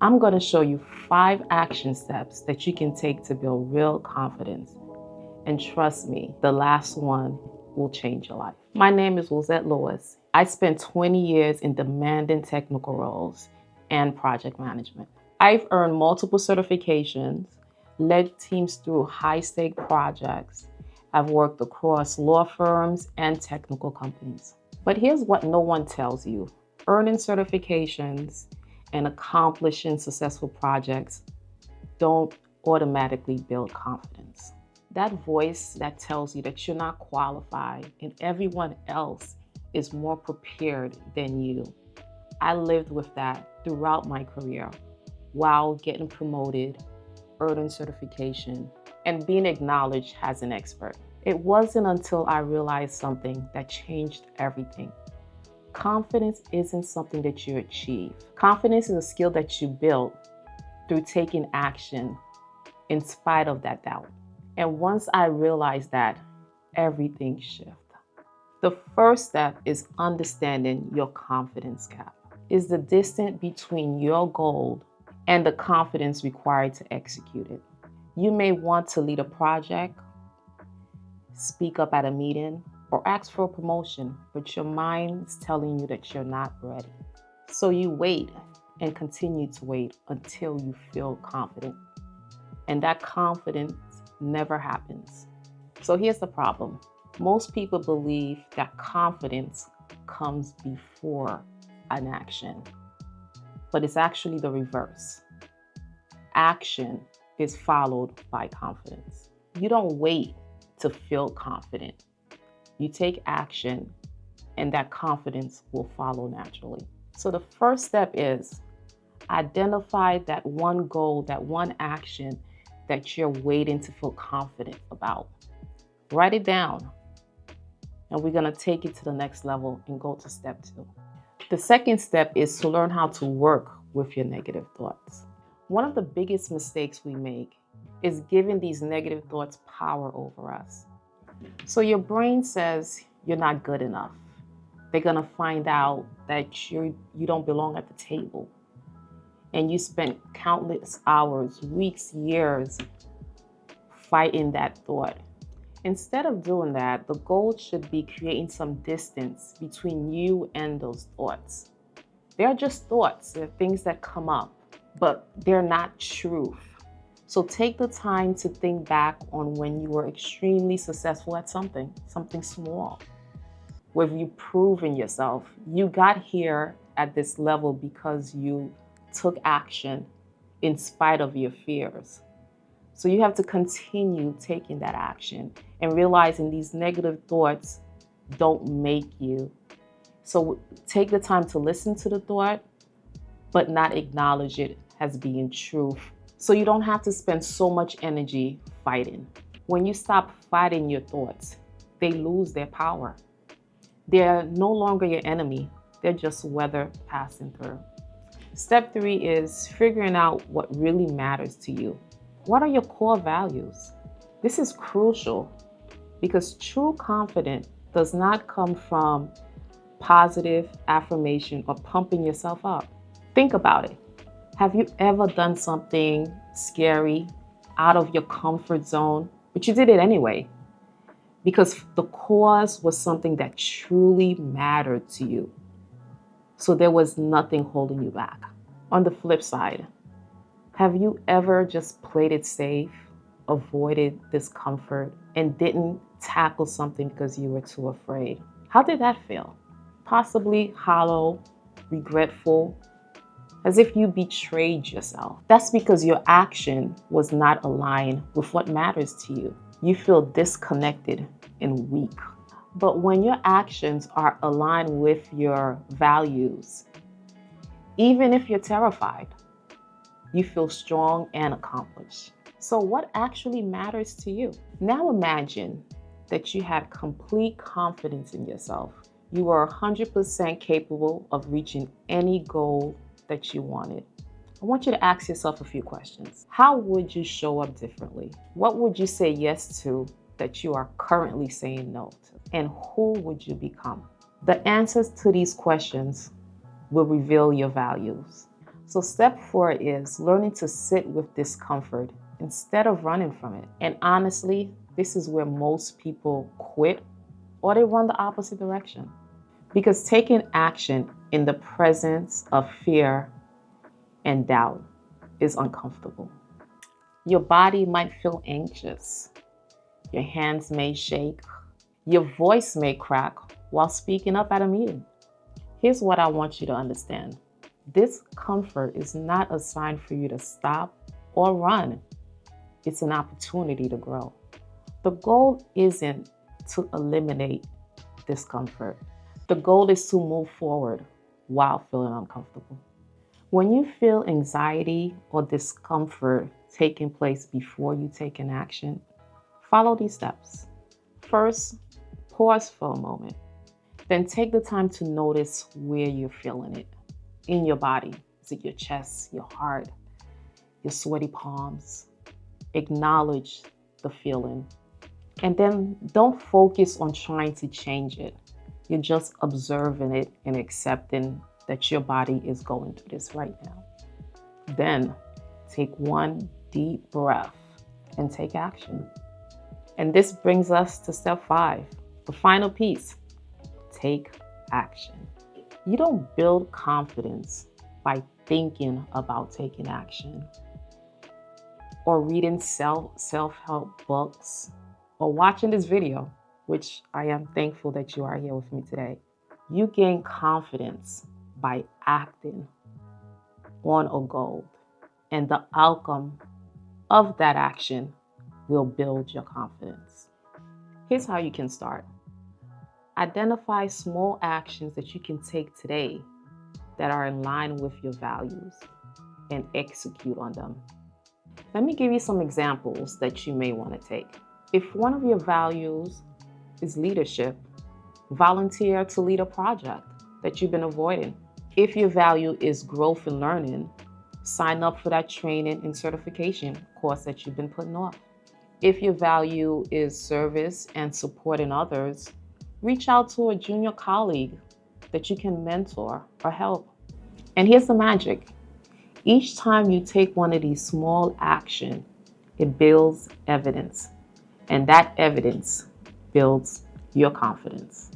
I'm going to show you 5 action steps that you can take to build real confidence. And trust me, the last one will change your life. My name is Lizette Lewis. I spent 20 years in demanding technical roles and project management. I've earned multiple certifications, led teams through high-stake projects. I've worked across law firms and technical companies. But here's what no one tells you. Earning certifications and accomplishing successful projects don't automatically build confidence. That voice that tells you that you're not qualified and everyone else is more prepared than you. I lived with that throughout my career while getting promoted, earning certification, and being acknowledged as an expert. It wasn't until I realized something that changed everything. Confidence isn't something that you achieve. Confidence is a skill that you build through taking action in spite of that doubt. And once I realized that, everything shifted. The first step is understanding your confidence gap. Is the distance between your goal and the confidence required to execute it. You may want to lead a project, speak up at a meeting, or ask for a promotion, but your mind is telling you that you're not ready. So you wait and continue to wait until you feel confident. And that confidence never happens. So here's the problem. Most people believe that confidence comes before an action, but it's actually the reverse. Action is followed by confidence. You don't wait to feel confident. You take action and that confidence will follow naturally. So the first step is identify that one goal, that one action that you're waiting to feel confident about. Write it down. And we're going to take it to the next level and go to step 2. The second step is to learn how to work with your negative thoughts. One of the biggest mistakes we make is giving these negative thoughts power over us. So your brain says you're not good enough. They're going to find out that you don't belong at the table. And you spent countless hours, weeks, years fighting that thought. Instead of doing that, the goal should be creating some distance between you and those thoughts. They're just thoughts. They're things that come up, but they're not truth. So take the time to think back on when you were extremely successful at something small, where you've proven yourself. You got here at this level because you took action in spite of your fears. So you have to continue taking that action and realizing these negative thoughts don't make you. So take the time to listen to the thought, but not acknowledge it as being truth. So you don't have to spend so much energy fighting. When you stop fighting your thoughts, they lose their power. They're no longer your enemy. They're just weather passing through. Step 3 is figuring out what really matters to you. What are your core values? This is crucial because true confidence does not come from positive affirmation or pumping yourself up. Think about it. Have you ever done something scary out of your comfort zone, but you did it anyway? Because the cause was something that truly mattered to you. So there was nothing holding you back. On the flip side, have you ever just played it safe, avoided discomfort, and didn't tackle something because you were too afraid? How did that feel? Possibly hollow, regretful, as if you betrayed yourself. That's because your action was not aligned with what matters to you. You feel disconnected and weak. But when your actions are aligned with your values, even if you're terrified, you feel strong and accomplished. So what actually matters to you? Now imagine that you had complete confidence in yourself. You are 100% capable of reaching any goal that you wanted. I want you to ask yourself a few questions. How would you show up differently? What would you say yes to that you are currently saying no to? And who would you become? The answers to these questions will reveal your values. So step 4 is learning to sit with discomfort instead of running from it. And honestly, this is where most people quit or they run the opposite direction. Because taking action in the presence of fear and doubt is uncomfortable. Your body might feel anxious. Your hands may shake. Your voice may crack while speaking up at a meeting. Here's what I want you to understand. Discomfort is not a sign for you to stop or run. It's an opportunity to grow. The goal isn't to eliminate discomfort. The goal is to move forward while feeling uncomfortable. When you feel anxiety or discomfort taking place before you take an action, follow these steps. First, pause for a moment. Then take the time to notice where you're feeling it in your body. Is it your chest, your heart, your sweaty palms? Acknowledge the feeling. And then don't focus on trying to change it. You're just observing it and accepting that your body is going through this right now. Then take one deep breath and take action. And this brings us to step 5, the final piece. Take action. You don't build confidence by thinking about taking action or reading self-help books or watching this video, which I am thankful that you are here with me today. You gain confidence by acting on a goal, and the outcome of that action will build your confidence. Here's how you can start. Identify small actions that you can take today that are in line with your values and execute on them. Let me give you some examples that you may want to take. If one of your values is leadership, volunteer to lead a project that you've been avoiding. If your value is growth and learning, sign up for that training and certification course that you've been putting off. If your value is service and supporting others, reach out to a junior colleague that you can mentor or help. And here's the magic. Each time you take one of these small actions, it builds evidence. And that evidence builds your confidence.